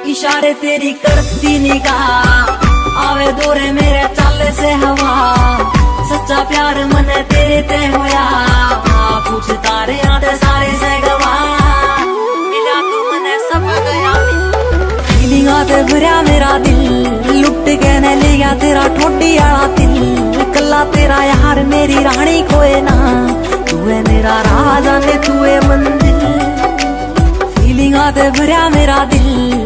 इशारे तेरी करती निगाह आवे दोरे मेरे चाले से हवा। सच्चा प्यार मने तेरे ते होया पूछ तारे आते सारे से गवा। मिला तू मने सब गया फीलिंग आते भरया मेरा दिल लुट के न लिया तेरा ठोडी आला दिल। कल्ला तेरा यार मेरी रानी कोई ना तू है मेरा राजा ने तू है मंदिर। फीलिंग आते भरया मेरा दिल